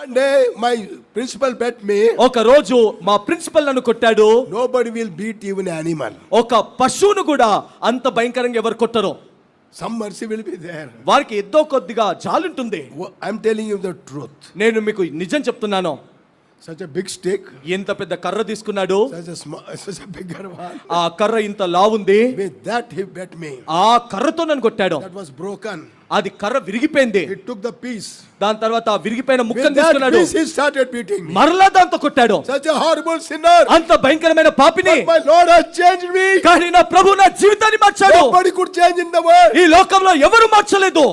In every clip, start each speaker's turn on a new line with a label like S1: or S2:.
S1: One day my principal bet me.
S2: ఒక రోజు మా ప్రిన్సిపల్ నన్ను కొట్టాడు.
S1: Nobody will beat even an animal.
S2: ఒక పశువును కూడా అంత భయంకరంగా ఎవరు కొట్టరు.
S1: Some mercy will be there.
S2: వారికి ఎంతో కొద్దిగా జాలుంటుంది.
S1: I'm telling you the truth.
S2: నేను మీకు నిజం చెప్తున్నాను.
S1: Such a big stick.
S2: ఎంత పెద్ద కర్ర తీసుకున్నాడు.
S1: Such a bigger one.
S2: ఆ కర్ర ఇంత లావుంది.
S1: With that he bet me.
S2: ఆ కర్రతో నన్ను కొట్టాడు.
S1: That was broken.
S2: అది కర్ర విరిగిపోయింది.
S1: He took the piece.
S2: దాని తర్వాత విరిగిపోయిన ముక్కను తీసుకున్నాడు.
S1: He started beating me.
S2: మరలా దాంతో కొట్టాడు.
S1: Such a horrible sinner.
S2: అంత భయంకరమైన పాపిని.
S1: But my Lord has changed me.
S2: కానీ నా ప్రభు నా జీవితాన్ని మార్చాడు.
S1: Nobody could change in the world.
S2: ఈ లోకంలో ఎవరు మార్చలేదు.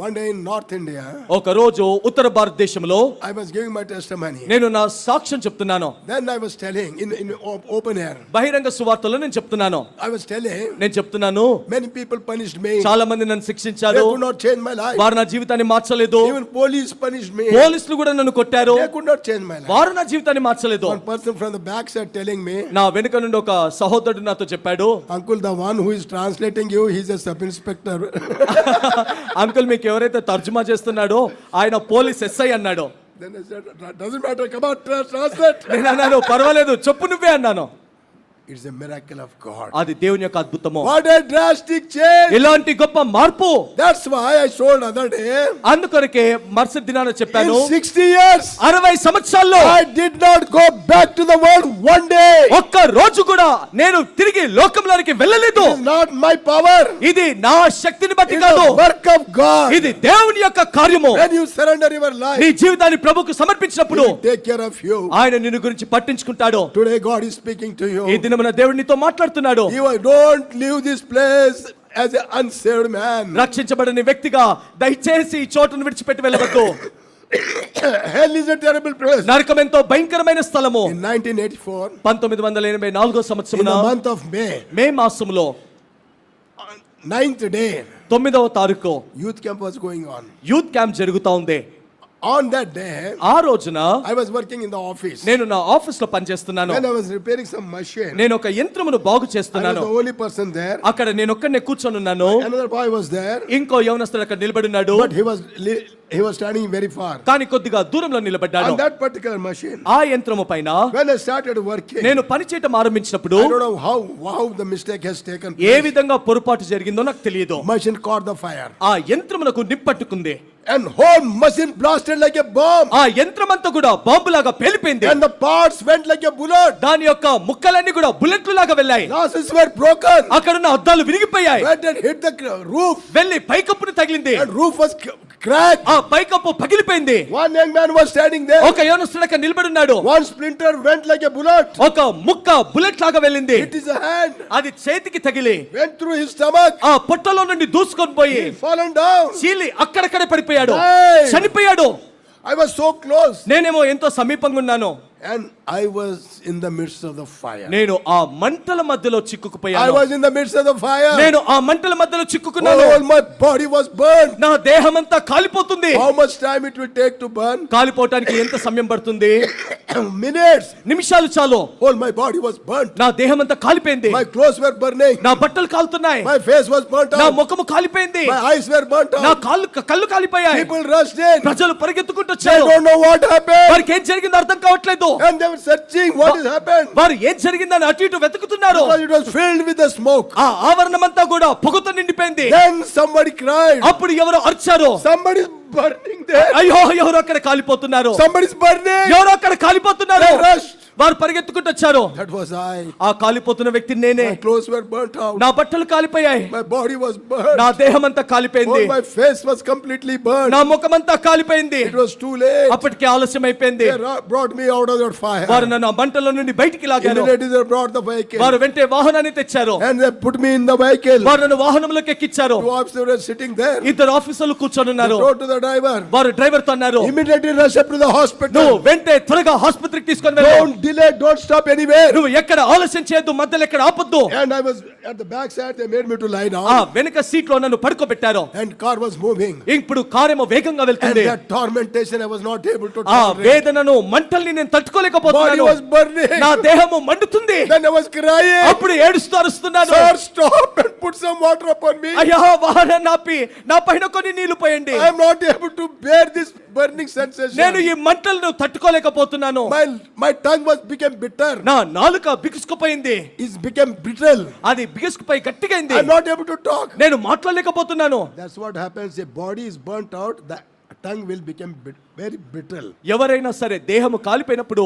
S1: One day in North India,
S2: ఒక రోజు ఉత్తర భారతదేశంలో
S1: I was giving my testimony.
S2: నేను నా సాక్ష్యం చెప్తున్నాను.
S1: Then I was telling in open air.
S2: బహిరంగ సువార్తలో నేను చెప్తున్నాను.
S1: I was telling.
S2: నేను చెప్తున్నాను.
S1: Many people punished me.
S2: చాలా మంది నన్ను శిక్షించారు.
S1: They could not change my life.
S2: వారు నా జీవితాన్ని మార్చలేదు.
S1: Even police punished me.
S2: పోలీసులు కూడా నన్ను కొట్టారు.
S1: They could not change my life.
S2: వారు నా జీవితాన్ని మార్చలేదు.
S1: One person from the back said telling me.
S2: నా వెనుక నుండి ఒక సహోదరుడు నాతో చెప్పాడు.
S1: Uncle, the one who is translating you, he's a sub inspector.
S2: Uncle మీకు ఎవరైతే తర్జుమా చేస్తున్నాడో ఆయన పోలీస్ ఎస్ఐ అన్నాడు.
S1: Then I said, doesn't matter, come on, translate.
S2: నేను అన్నాను పర్వాలేదు చెప్పు నువ్వే అన్నాను.
S1: It's a miracle of God.
S2: అది దేవుని యొక్క అద్భుతము.
S1: What a drastic change.
S2: ఇలాంటి గొప్ప మార్పు.
S1: That's why I told other day.
S2: అందుకొరకే మరుసటి దినాన చెప్పాను.
S1: In 60 years,
S2: 60 సంవత్సరాల్లో
S1: I did not go back to the world one day.
S2: ఒక్క రోజు కూడా నేను తిరిగి లోకంలోనికి వెళ్ళలేదు.
S1: It is not my power.
S2: ఇది నా శక్తిని బట్టి
S1: It is
S2: కాదు.
S1: the work of God.
S2: ఇది దేవుని యొక్క కార్యము.
S1: When you surrender your life,
S2: నీ జీవితాన్ని ప్రభువుకు సమర్పించినప్పుడు
S1: He will take care of you.
S2: ఆయన నిన్ను గురించి పట్టించుకుంటాడు.
S1: Today God is speaking to you.
S2: ఈ దినమున దేవుడు నీతో మాట్లాడుతున్నాడు.
S1: You don't leave this place as an unsaved man.
S2: రక్షించబడని వ్యక్తిగా దయచేసి ఈ చోటును విడిచిపెట్టి వెళ్ళవద్దు.
S1: Hell is a terrible place.
S2: నరకం ఎంతో భయంకరమైన స్థలము.
S1: In 1984,
S2: 1984 సంవత్సరమున
S1: in the month of May,
S2: మే మాసములో
S1: 9th day,
S2: 9వ తారీఖు
S1: youth camp was going on.
S2: Youth camp జరుగుతా ఉంది.
S1: On that day,
S2: ఆ రోజున
S1: I was working in the office.
S2: నేను నా ఆఫీస్ లో పనిచేస్తున్నాను.
S1: When I was repairing some machine,
S2: నేను ఒక యంత్రమును బాగు
S1: I was
S2: చేస్తున్నాను.
S1: the only person there.
S2: అక్కడ నేను ఒక్కనే కూర్చొని ఉన్నాను.
S1: Another boy was there,
S2: ఇంకో యవనస్తుడు అక్కడ నిలబడి ఉన్నాడు.
S1: but he was standing very far.
S2: కానీ కొద్దిగా దూరంలో నిలబడ్డాడు.
S1: On that particular machine,
S2: ఆ యంత్రము పైన
S1: when I started working,
S2: నేను పని చేయటం ఆరంభించినప్పుడు
S1: I don't know how the mistake has taken
S2: A
S1: place.
S2: విధంగా పొరపాటు జరిగిందో నాకు తెలియదు.
S1: Machine caught the fire.
S2: ఆ యంత్రమునకు నిప్పట్టుకుంది.
S1: And whole machine blasted like a bomb.
S2: ఆ యంత్రమంతా కూడా బాంబులాగా పేలిపోయింది.
S1: And the parts went like a bullet.
S2: దాని యొక్క ముక్కలన్నీ కూడా బుల్లెట్లు లాగా వెళ్ళాయి.
S1: Glasses were broken.
S2: అక్కడున్న అద్దాలు విరిగిపోయాయి.
S1: When it hit the roof,
S2: వెళ్ళి పైకప్పును తగిలింది.
S1: and roof was cracked.
S2: ఆ పైకప్పు పగిలిపోయింది.
S1: One young man was standing there.
S2: ఒక యవనస్తుడు అక్కడ నిలబడి ఉన్నాడు.
S1: One splinter went like a bullet.
S2: ఒక ముక్క బుల్లెట్ లాగా వెళ్ళింది.
S1: It is a hand.
S2: అది చేతికి తగిలి
S1: Went through his stomach.
S2: ఆ పొట్టలో నుండి దూసుకొని పోయి
S1: He fallen down.
S2: చీలి అక్కడక్కడే పడిపోయాడు.
S1: Died.
S2: చనిపోయాడు.
S1: I was so close.
S2: నేనేమో ఎంతో సమీపంగా ఉన్నాను.
S1: And I was in the midst of the fire.
S2: నేను ఆ మంటల మధ్యలో
S1: I
S2: చిక్కుకుపోయాను.
S1: was in the midst of the fire.
S2: నేను ఆ మంటల మధ్యలో చిక్కుకున్నాను.
S1: All my body was burned.
S2: నా దేహమంతా కాలిపోతుంది.
S1: How much time it will take to burn?
S2: కాలిపోవటానికి ఎంత సమయం పడుతుంది?
S1: Minutes.
S2: నిమిషాలు చాలు.
S1: All my body was burnt.
S2: నా దేహమంతా కాలిపోయింది.
S1: My clothes were burning.
S2: నా బట్టలు కాలుతున్నాయి.
S1: My face was burnt
S2: నా
S1: out.
S2: ముఖము కాలిపోయింది.
S1: My eyes were burnt
S2: నా
S1: out.
S2: కళ్ళు కాలిపోయాయి.
S1: People rushed in.
S2: ప్రజలు పరిగెత్తుకుంటూ
S1: They
S2: వచ్చారు.
S1: don't know what happened.
S2: వారికి ఏం జరిగిందో అర్థం కావట్లేదు.
S1: And they were searching what has happened.
S2: వారు ఏం జరిగిందని అటు ఇటు వెతుకుతున్నారు.
S1: Because it was filled with the smoke.
S2: ఆ ఆవరణమంతా కూడా పొగతో నిండిపోయింది.
S1: Then somebody cried.
S2: అప్పుడు ఎవరో అరిచారు.
S1: Somebody's burning there.
S2: అయ్యో ఎవరో అక్కడ కాలిపోతున్నారు.
S1: Somebody's burning.
S2: ఎవరో అక్కడ కాలిపోతున్నారు.
S1: They rushed.
S2: వారు పరిగెత్తుకుంటూ వచ్చారు.
S1: That was I.
S2: ఆ కాలిపోతున్న వ్యక్తి నేనే.
S1: My clothes were burnt out.
S2: నా బట్టలు కాలిపోయాయి.
S1: My body was burned.
S2: నా దేహమంతా కాలిపోయింది.
S1: Oh, my face was completely burned.
S2: నా ముఖమంతా కాలిపోయింది.
S1: It was too late.
S2: అప్పటికే ఆలస్యం అయిపోయింది.
S1: They brought me out of that fire.
S2: వారు నన్ను ఆ మంటలో నుండి బయటికి లాగారు.
S1: Immediately they brought the vehicle.
S2: వారు వెంటనే వాహనాన్ని తెచ్చారు.
S1: And they put me in the vehicle.
S2: వారు నన్ను వాహనంలోకి ఎక్కించారు.
S1: Two officers were sitting there.
S2: ఇద్దరు ఆఫీసర్లు కూర్చొని
S1: They
S2: ఉన్నారు.
S1: wrote to the driver.
S2: వారు డ్రైవర్ తో అన్నారు,
S1: Immediately rush up to the hospital.
S2: నువ్వు వెంటనే త్వరగా ఆసుపత్రికి తీసుకొని వెళ్ళు.
S1: Don't delay, don't stop anywhere.
S2: నువ్వు ఎక్కడ ఆలస్యం చేయొద్దు, మధ్యలో ఎక్కడ ఆపొద్దు.
S1: And I was at the back side. They made me to lie down.
S2: ఆ వెనక సీట్ లో నన్ను పడుకోబెట్టారు.
S1: And car was moving.
S2: ఇప్పుడు కారేమో వేగంగా
S1: And
S2: వెళ్తుంది.
S1: that tormentation I was not able to
S2: ఆ
S1: tolerate.
S2: వేదనను మంటల్ని నేను
S1: Body
S2: తట్టుకోలేకపోతున్నాను.
S1: was burning.
S2: నా దేహము మండుతుంది.
S1: Then I was crying.
S2: అప్పుడు ఏడుస్తూ అరుస్తున్నాను,
S1: Sir, stop and put some water upon me.
S2: అయ్యా వాహనాన్ని ఆపి నా పైన కొన్ని నీళ్లు పోయండి.
S1: I am not able to bear this burning sensation.
S2: నేను ఈ మంటలను తట్టుకోలేకపోతున్నాను.
S1: My tongue became bitter.
S2: నా నాలుక బిగుసుకుపోయింది.
S1: It's became brittle.
S2: అది బిగుసుకుపోయి గట్టిగా అయింది.
S1: I'm not able to talk.
S2: నేను మాట్లాడలేకపోతున్నాను.
S1: That's what happens. A body is burnt out, the tongue will become very brittle.
S2: ఎవరైనా సరే దేహము కాలిపోయినప్పుడు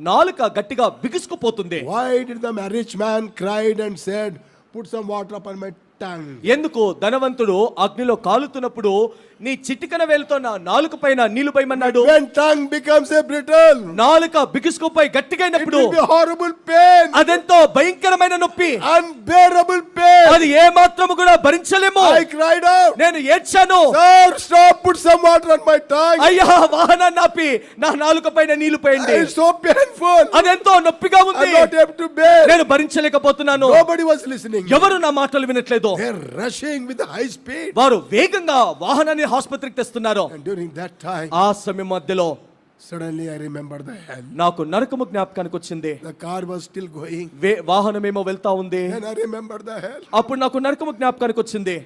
S2: నాలుక గట్టిగా బిగుసుకుపోతుంది.
S1: Why did the rich man cried and said, put some water upon my tongue?
S2: ఎందుకు ధనవంతుడు అగ్నిలో కాలుతున్నప్పుడు నీ చిటికన వేలుతో నా నాలుక పైన నీళ్లు పోయమన్నాడు?
S1: When tongue becomes a brittle,
S2: నాలుక బిగుసుకుపోయి గట్టిగా
S1: it
S2: అయినప్పుడు
S1: will be horrible pain,
S2: అదెంతో భయంకరమైన నొప్పి,
S1: unbearable pain.
S2: అది ఏ మాత్రము కూడా భరించలేము.
S1: I cried out,
S2: నేను ఏడ్చాను,
S1: sir, stop, put some water on my tongue.
S2: అయ్యా వాహనాన్ని ఆపి నా నాలుక పైన నీళ్లు పోయండి.
S1: It's so painful.
S2: అదెంతో నొప్పిగా
S1: I'm
S2: ఉంది,
S1: not able to bear.
S2: నేను భరించలేకపోతున్నాను.
S1: Nobody was listening.
S2: ఎవరు నా మాటలు వినట్లేదు.
S1: They're rushing with high speed.
S2: వారు వేగంగా వాహనాన్ని ఆసుపత్రికి తెస్తున్నారు.
S1: And during that time,
S2: ఆ సమయం మధ్యలో
S1: suddenly I remember the hell.
S2: నాకు నరకము జ్ఞాపకానికి వచ్చింది.
S1: The car was still going.
S2: వాహనమేమో వెళ్తా ఉంది.
S1: And I remember the hell.
S2: అప్పుడు నాకు నరకము జ్ఞాపకానికి వచ్చింది.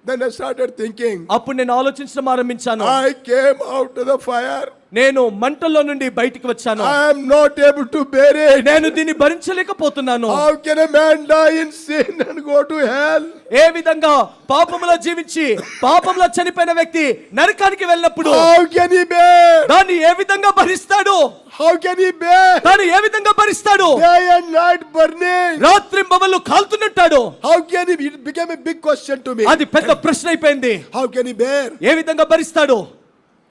S1: Then I started thinking.
S2: అప్పుడు నేను ఆలోచించడం ఆరంభించాను.
S1: I came out to the fire.
S2: నేను మంటల్లో నుండి బయటికి వచ్చాను.
S1: I am not able to bear it.
S2: నేను దీన్ని భరించలేకపోతున్నాను.
S1: How can a man die in sin and go to hell?
S2: ఏ విధంగా పాపములో జీవించి పాపములో చనిపోయిన వ్యక్తి నరకానికి వెళ్ళినప్పుడు
S1: How can he bear?
S2: దాన్ని ఏ విధంగా భరిస్తాడు?
S1: How can he bear?
S2: దాన్ని ఏ విధంగా భరిస్తాడు?
S1: Day and night burning.
S2: రాత్రింబవళ్ళు కాల్తున్నట్టాడు.
S1: How can he? It became a big question to me.
S2: అది పెద్ద ప్రశ్న అయిపోయింది.
S1: How can he bear?
S2: ఏ విధంగా భరిస్తాడు?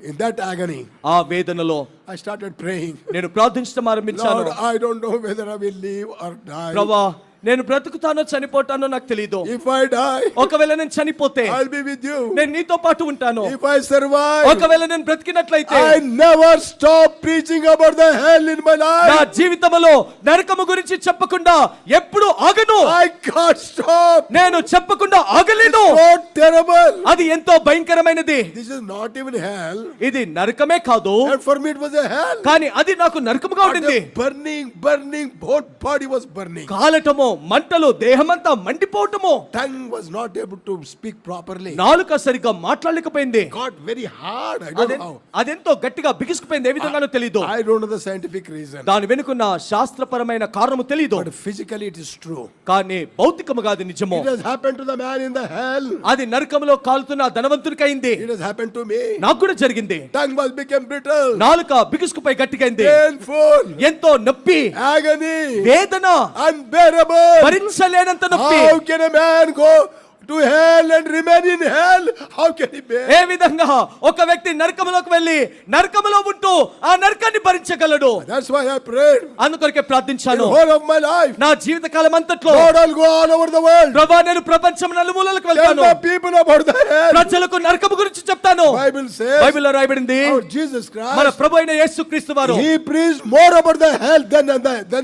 S1: In that agony,
S2: ఆ వేదనలో
S1: I started praying.
S2: నేను ప్రార్థించడం ఆరంభించాను.
S1: Lord, I don't know whether I will live or die.
S2: ప్రభువా, నేను బ్రతుకుతానో చనిపోతానో నాకు తెలియదు.
S1: If I die,
S2: ఒకవేళ నేను చనిపోతే
S1: I'll be with you.
S2: నేను నీతో పాటు ఉంటాను.
S1: If I survive,
S2: ఒకవేళ నేను బ్రతికినట్లయితే
S1: I never stop preaching about the hell in my
S2: నా
S1: life.
S2: జీవితంలో నరకము గురించి చెప్పకుండా ఎప్పుడు ఆగను.
S1: I can't stop.
S2: నేను చెప్పకుండా ఆగలేను.
S1: So terrible.
S2: అది ఎంతో భయంకరమైనది.
S1: This is not even hell.
S2: ఇది నరకమే కాదు,
S1: And for me it was a hell.
S2: కానీ అది నాకు నరకముగా
S1: But
S2: ఉండింది.
S1: the burning, whole body was burning.
S2: కాలటము, మంటలు, దేహమంతా మండిపోవటము.
S1: Tongue was not able to speak properly.
S2: నాలుక సరిగ్గా మాట్లాడలేకపోయింది.
S1: Got very hard. I don't know how.
S2: అదెంతో గట్టిగా బిగుసుకుపోయింది. ఏ విధంగానో తెలియదు.
S1: I don't know the scientific reason.
S2: దాని వెనుకున్న శాస్త్రపరమైన కారణము తెలియదు.
S1: But physically it is true.
S2: కానీ భౌతికముగా అది నిజము.
S1: It has happened to the man in the hell.
S2: అది నరకములో కాలుతున్న ధనవంతునికి అయింది.
S1: It has happened to me.
S2: నాకు కూడా జరిగింది.
S1: Tongue was become brittle.
S2: నాలుక బిగుసుకుపోయి గట్టిగా అయింది.
S1: Painful.
S2: ఎంతో నొప్పి,
S1: Agony.
S2: వేదన,
S1: Unbearable.
S2: భరించలేనంత నొప్పి.
S1: How can a man go to hell and remain in hell? How can he bear?
S2: ఏ విధంగా ఒక వ్యక్తి నరకములోకి వెళ్ళి నరకములో ఉంటూ ఆ నరకాన్ని భరించగలడు?
S1: That's why I prayed.
S2: అందుకొరకే
S1: In
S2: ప్రార్థించాను.
S1: the whole of my life,
S2: నా జీవిత కాలం అంతట్లో
S1: Lord, I'll go all over the world.
S2: ప్రభువా, నేను ప్రపంచం నలుమూలలకు
S1: Tell
S2: వెళ్తాను.
S1: the people about the hell.
S2: ప్రజలకు నరకము గురించి చెప్తాను.
S1: Bible says,
S2: బైబిల్లో రాయబడింది,
S1: our Jesus
S2: మన
S1: Christ,
S2: ప్రభు అయిన యేసుక్రీస్తు వారు
S1: he preached more about the hell than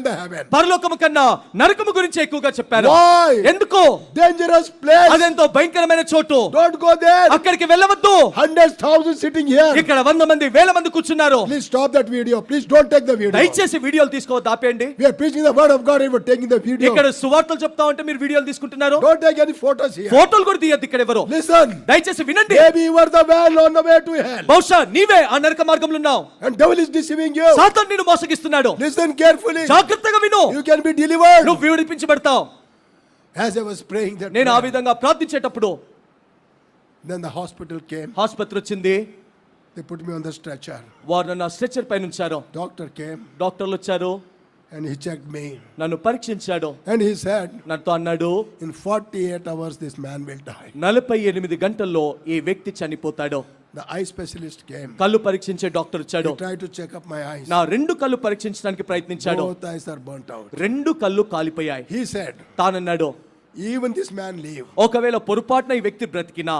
S1: the heaven.
S2: పరలోకము కన్నా నరకము గురించి ఎక్కువగా చెప్పారు.
S1: Why?
S2: ఎందుకు?
S1: Dangerous place.
S2: అదెంతో భయంకరమైన చోటు.
S1: Don't go there.
S2: అక్కడికి వెళ్ళవద్దు.
S1: Hundreds, thousands sitting here.
S2: ఇక్కడ 100 మంది 1000 మంది కూర్చున్నారు.
S1: Please stop that video. Please don't take the video.
S2: దయచేసి వీడియోలు తీసుకోవద్దు, ఆపేయండి.
S1: We are preaching the word of God and we're taking the video.
S2: ఇక్కడ సువార్తలు చెప్తా ఉంటే మీరు వీడియోలు తీసుకుంటున్నారు.
S1: Don't take any photos here.
S2: ఫోటోలు కూడా తీయద్దు ఇక్కడ ఎవరు.
S1: Listen.
S2: దయచేసి వినండి.
S1: Maybe you were the man on the way to hell.
S2: బహుశా నీవే ఆ నరక మార్గంలో ఉన్నావు.
S1: And devil is deceiving you.
S2: సాతాను నిన్ను మోసగిస్తున్నాడు.
S1: Listen carefully.
S2: జాగ్రత్తగా విను.
S1: You can be delivered.
S2: నువ్వు విడిపించబడతావు.
S1: As I was praying that
S2: నేను ఆ
S1: prayer,
S2: విధంగా ప్రార్థించేటప్పుడు
S1: then the hospital came.
S2: ఆసుపత్రి వచ్చింది.
S1: They put me on the stretcher.
S2: వారు నన్ను స్ట్రెచర్ పైన ఉంచారు.
S1: Doctor came
S2: డాక్టర్లు వచ్చారు.
S1: and he checked me.
S2: నన్ను పరీక్షించాడు.
S1: And he said,
S2: నాతో అన్నాడు,
S1: in 48 hours this man will die.
S2: 48 గంటల్లో ఈ వ్యక్తి చనిపోతాడు.
S1: The eye specialist came.
S2: కళ్ళు పరీక్షించే డాక్టర్ వచ్చాడు.
S1: He tried to check up my eyes.
S2: నా 2 కళ్ళు పరీక్షించడానికి ప్రయత్నించాడు.
S1: Both eyes are burnt out.
S2: 2 కళ్ళు కాలిపోయాయి.
S1: He said,
S2: తానన్నాడు,
S1: even this man live.
S2: ఒకవేళ పొరపాటున ఈ వ్యక్తి బ్రతికినా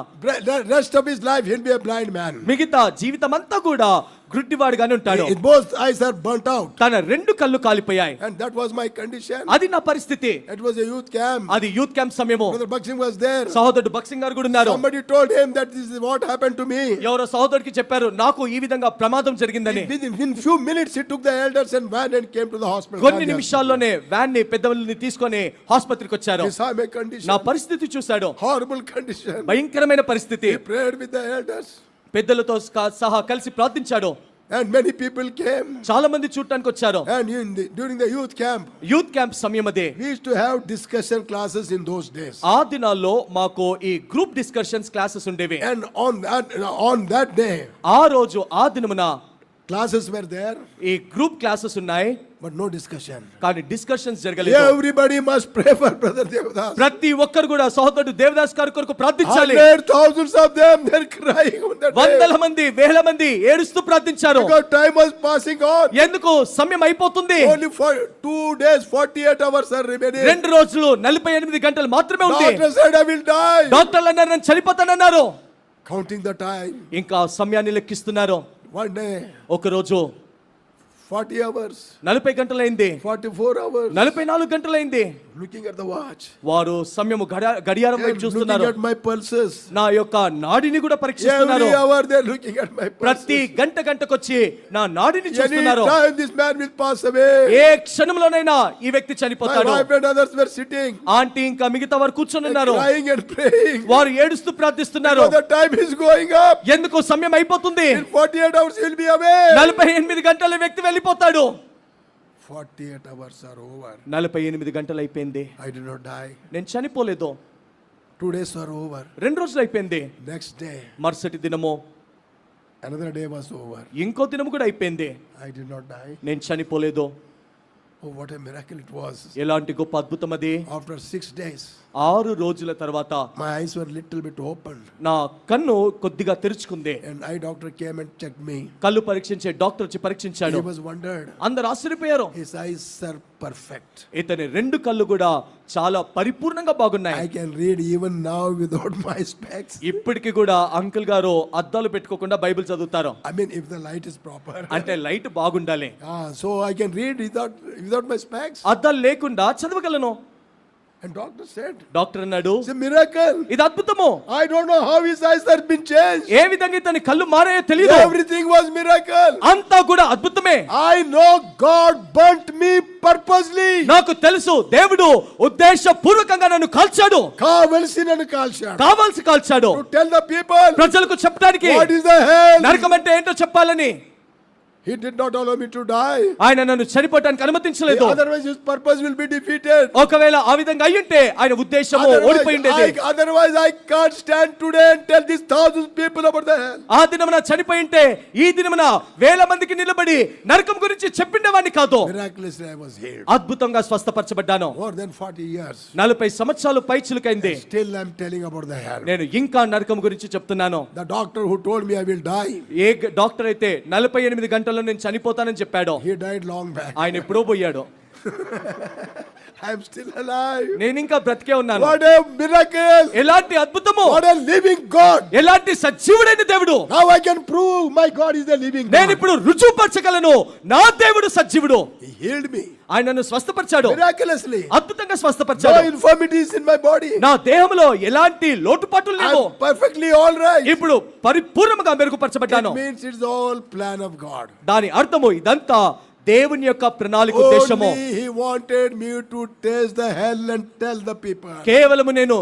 S1: The rest of his life he'll be a blind man.
S2: మిగతా జీవితం అంతా కూడా గుడ్డివాడుగానే ఉంటాడు.
S1: Both eyes are burnt out.
S2: తన 2 కళ్ళు కాలిపోయాయి.
S1: And that was my condition.
S2: అది నా పరిస్థితి.
S1: It was a youth camp.
S2: అది యూత్ క్యాంప్ సమయము.
S1: Brother Baksim was there.
S2: సహోదరుడు బక్సింగ్ గారు కూడా ఉన్నారు.
S1: Somebody told him that this is what happened to me.
S2: ఎవరో సహోదరుడికి చెప్పారు, నాకు ఈ విధంగా ప్రమాదం జరిగిందని.
S1: Within few minutes he took the elders and van and came to the hospital.
S2: కొన్ని నిమిషాల్లోనే వ్యాన్ ని పెద్దవాళ్ళని తీసుకొని ఆసుపత్రికి వచ్చారు.
S1: He saw my condition.
S2: నా పరిస్థితి చూశాడు.
S1: Horrible condition.
S2: భయంకరమైన పరిస్థితి.
S1: He prayed with the elders.
S2: పెద్దలతో సహా కలిసి ప్రార్థించాడు.
S1: And many people came.
S2: చాలా మంది చూడటానికి వచ్చారు.
S1: And during the youth camp,
S2: youth camp సమయం అదే.
S1: we used to have discussion classes in those days.
S2: ఆ దినాల్లో మాకు ఈ గ్రూప్ డిస్కషన్స్ క్లాసెస్ ఉండేవి.
S1: And on that day,
S2: ఆ రోజు ఆ దినమున
S1: classes were there,
S2: ఈ గ్రూప్ క్లాసెస్ ఉన్నాయి,
S1: but no discussion.
S2: కానీ డిస్కషన్స్ జరగలేదు.
S1: Everybody must pray for Brother Devadas.
S2: ప్రతి ఒక్కరు కూడా సహోదరుడు దేవదాస్ గారి కొరకు ప్రార్థించాలి.
S1: Thousands of them, they're crying on that day.
S2: వందల మంది వేల మంది ఏడుస్తూ ప్రార్థించారు.
S1: Because time was passing on.
S2: ఎందుకు సమయం అయిపోతుంది.
S1: Only for 2 days, 48 hours are remaining.
S2: 2 రోజులు 48 గంటలు మాత్రమే ఉంది.
S1: Doctor said, I will die.
S2: డాక్టర్లు అన్నారు నేను చనిపోతానన్నారు.
S1: Counting the time.
S2: ఇంకా సమయాన్ని లెక్కిస్తున్నారు.
S1: One day,
S2: ఒక రోజు
S1: 40 hours,
S2: 40 గంటలైంది,
S1: 44 hours.
S2: 44 గంటలైంది.
S1: Looking at the watch.
S2: వారు సమయము గడియారం వైపు
S1: Looking
S2: చూస్తున్నారు.
S1: at my pulses.
S2: నా యొక్క నాడిని కూడా పరీక్షిస్తున్నారు.
S1: Every hour they're looking at my pulses.
S2: ప్రతి గంటకొచ్చి నా నాడిని చూస్తున్నారు.
S1: Any time this man will pass away.
S2: ఏ క్షణంలోనైనా ఈ వ్యక్తి
S1: My
S2: చనిపోతాడు.
S1: wife and others were sitting,
S2: aunty ఇంకా మిగతా వారు కూర్చొని ఉన్నారు.
S1: crying and praying.
S2: వారు ఏడుస్తూ ప్రార్థిస్తున్నారు.
S1: Because the time is going up.
S2: ఎందుకు సమయం అయిపోతుంది.
S1: In 48 hours he will be away.
S2: 48 గంటల వ్యక్తి వెళ్ళిపోతాడు.
S1: 48 hours are over.
S2: 48 గంటలు అయిపోయింది.
S1: I did not die.
S2: నేను చనిపోలేదు.
S1: 2 days are over.
S2: 2 రోజులు అయిపోయింది.
S1: Next day,
S2: మరుసటి దినము
S1: another day was over.
S2: ఇంకో దినము కూడా అయిపోయింది.
S1: I did not die.
S2: నేను చనిపోలేదు.
S1: Oh, what a miracle it was.
S2: ఎలాంటి గొప్ప అద్భుతం అది.
S1: After 6 days,
S2: 6 రోజుల తర్వాత
S1: my eyes were little bit opened.
S2: నా కన్ను కొద్దిగా తెరుచుకుంది.
S1: And eye doctor came and checked me.
S2: కళ్ళు పరీక్షించే డాక్టర్ వచ్చి పరీక్షించాడు.
S1: He was wondered.
S2: అందరూ ఆశ్చర్యపోయారు.
S1: His eyes are perfect.
S2: ఇతని 2 కళ్ళు కూడా చాలా పరిపూర్ణంగా బాగున్నాయి.
S1: I can read even now without my specs.
S2: ఇప్పటికి కూడా అంకుల్ గారు అద్దాలు పెట్టుకోకుండా బైబిల్ చదువుతారు.
S1: I mean, if the light is proper.
S2: అంటే లైట్ బాగుండాలి.
S1: So I can read without my specs.
S2: అద్దాలు లేకుండా చదవగలను.
S1: And doctor said,
S2: డాక్టర్ అన్నాడు
S1: it's a miracle.
S2: ఇది అద్భుతము.
S1: I don't know how his eyes have been changed.
S2: ఏ విధంగా ఇతని కళ్ళు మారాయో తెలియదు.
S1: Everything was miracle.
S2: అంతా కూడా అద్భుతమే.
S1: I know God burnt me purposely.
S2: నాకు తెలుసు దేవుడు ఉద్దేశపూర్వకంగా నన్ను కాల్చాడు.
S1: కావలసి నన్ను కాల్చాడు.
S2: కావాల్సి కాల్చాడు.
S1: To tell the people
S2: ప్రజలకు చెప్పడానికి
S1: what is the hell.
S2: నరకం అంటే ఏంటో చెప్పాలని.
S1: He did not allow me to die.
S2: ఆయన నన్ను చనిపోవడానికి అనుమతించలేదు.
S1: Otherwise his purpose will be defeated.
S2: ఒకవేళ ఆ విధంగా అయ్యుంటే ఆయన ఉద్దేశము ఓడిపోయి ఉండేది.
S1: Otherwise I can't stand today and tell these thousands people about the hell.
S2: ఆ దినమున చనిపోయి ఉంటే ఈ దినమున వేల మందికి నిలబడి నరకం గురించి చెప్పిండేవాడిని కాదు.
S1: Miraculously I was healed.
S2: అద్భుతంగా స్వస్థపరచబడ్డాను.
S1: More than 40 years.
S2: 40 సంవత్సరాలు పైచిలుకైంది.
S1: Still I'm telling about the hell.
S2: నేను ఇంకా నరకం గురించి చెప్తున్నాను.
S1: The doctor who told me I will die.
S2: A doctor అయితే 48 గంటల్లో నేను చనిపోతానని చెప్పాడో
S1: He died long back.
S2: ఆయన ఎప్పుడో పోయాడు.
S1: I'm still alive.
S2: నేను ఇంకా బ్రతికే ఉన్నాను.
S1: What a miracle.
S2: ఎలాంటి అద్భుతము.
S1: What a living God.
S2: ఎలాంటి సజీవుడైన దేవుడు.
S1: Now I can prove my God is the living
S2: నేను
S1: God.
S2: ఇప్పుడు రుజువుపరచగలను నా దేవుడు సజీవుడు.
S1: He healed me.
S2: ఆయన నన్ను స్వస్థపరిచాడు.
S1: Miraculously.
S2: అద్భుతంగా స్వస్థపరిచాడు.
S1: No infirmities in my body.
S2: నా దేహంలో ఎలాంటి లోటుపాట్లు లేవు.
S1: I'm perfectly all right.
S2: ఇప్పుడు పరిపూర్ణంగా మెరుగుపరచబడ్డాను.
S1: It means it's all plan of God.
S2: దాని అర్థము ఇదంతా దేవుని యొక్క ప్రణాళిక ఉద్దేశము.
S1: Only he wanted me to taste the hell and tell the people.
S2: కేవలము నేను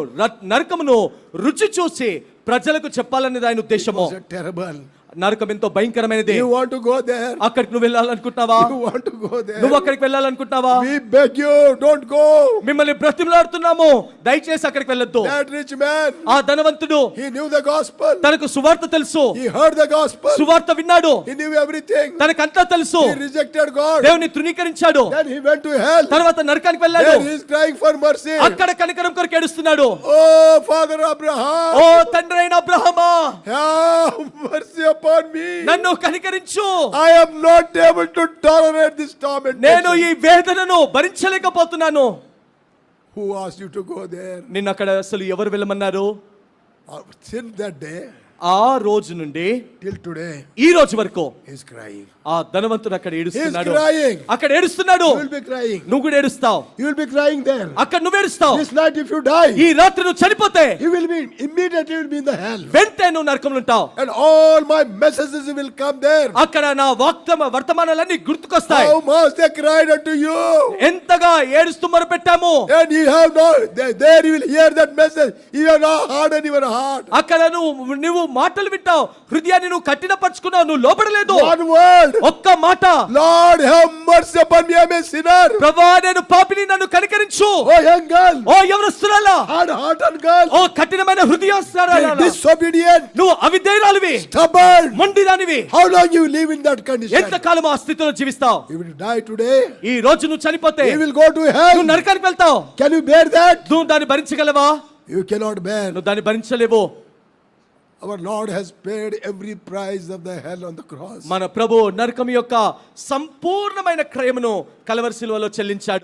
S2: నరకమును రుచి చూసి ప్రజలకు చెప్పాలనేది ఆయన ఉద్దేశము.
S1: It was terrible.
S2: నరకం ఎంతో భయంకరమైనది.
S1: You want to go there?
S2: అక్కడికి నువ్వు వెళ్ళాలనుకుంటున్నావా?
S1: You want to go there?
S2: నువ్వు అక్కడికి వెళ్ళాలనుకుంటున్నావా?
S1: We beg you, don't go.
S2: మిమ్మల్ని బ్రతిమలాడుతున్నాము, దయచేసి అక్కడికి వెళ్ళొద్దు.
S1: That rich man,
S2: ఆ ధనవంతుడు
S1: he knew the gospel.
S2: తనకు సువార్త తెలుసు.
S1: He heard the gospel.
S2: సువార్త విన్నాడు.
S1: He knew everything.
S2: తనకంతా తెలుసు.
S1: He rejected God.
S2: దేవుని తృణీకరించాడు.
S1: Then he went to hell.
S2: తర్వాత నరకానికి వెళ్ళాడు.
S1: There he is crying for mercy.
S2: అక్కడ కనికరం కొరకు ఏడుస్తున్నాడు.
S1: Oh, Father Abraham.
S2: ఓ తండ్రి అయిన అబ్రహామా,
S1: Have mercy upon me.
S2: నన్ను కనికరించు.
S1: I am not able to tolerate this torment.
S2: నేను ఈ వేదనను భరించలేకపోతున్నాను.
S1: Who asked you to go there?
S2: నిన్ను అక్కడ అసలు ఎవరు వెళ్ళమన్నారు?
S1: Since that day
S2: ఆ రోజు నుండి
S1: till today,
S2: ఈ రోజు వరకు
S1: he is crying.
S2: ఆ ధనవంతుడు అక్కడ
S1: He is
S2: ఏడుస్తున్నాడు.
S1: crying.
S2: అక్కడ ఏడుస్తున్నాడు.
S1: You will be crying.
S2: నువ్వు కూడా ఏడుస్తావు.
S1: You will be crying there.
S2: అక్కడ నువ్వు ఏడుస్తావు.
S1: This night if you die,
S2: ఈ రాత్రి నువ్వు చనిపోతే
S1: you will be immediately will be in the hell.
S2: వెంటనే నువ్వు నరకంలో ఉంటావు.
S1: And all my messages will come there.
S2: అక్కడ నా వర్తమానాలన్నీ గుర్తుకొస్తాయి.
S1: How much they cried unto you.
S2: ఎంతగా ఏడుస్తూ మొరపెట్టాము.
S1: And you have no there you will hear that message. You have not hardened your heart.
S2: అక్కడ నువ్వు మాటలు వింటావు, హృదయాన్ని నువ్వు కఠినపరుచుకున్నావు, నువ్వు లోపడలేదు.
S1: One word.
S2: ఒక్క మాట,
S1: Lord, have mercy upon me, I am a sinner.
S2: ప్రభువా నేను పాపిని, నన్ను కనికరించు.
S1: Oh, young girl.
S2: ఓ యవనస్తురాలా,
S1: Hard hearted girl.
S2: ఓ కఠినమైన హృదయస్తురాలా,
S1: Disobedient.
S2: నువ్వు అవిధేయురాలివి,
S1: Stubborn.
S2: మొండిదానివి.
S1: How long you live in that condition?
S2: ఎంతకాలం ఆ స్థితిలో జీవిస్తావు?
S1: You will die today.
S2: ఈ రోజు నువ్వు చనిపోతే
S1: You will go to
S2: నువ్వు
S1: hell.
S2: నరకానికి వెళ్తావు.
S1: Can you bear that?
S2: నువ్వు దాన్ని భరించగలవా?
S1: You cannot bear.
S2: నువ్వు దాన్ని భరించలేవు.
S1: Our Lord has paid every price of the hell on the cross.
S2: మన ప్రభు నరకం యొక్క సంపూర్ణమైన క్రయమును కలవరి శిలువలో చెల్లించాడు.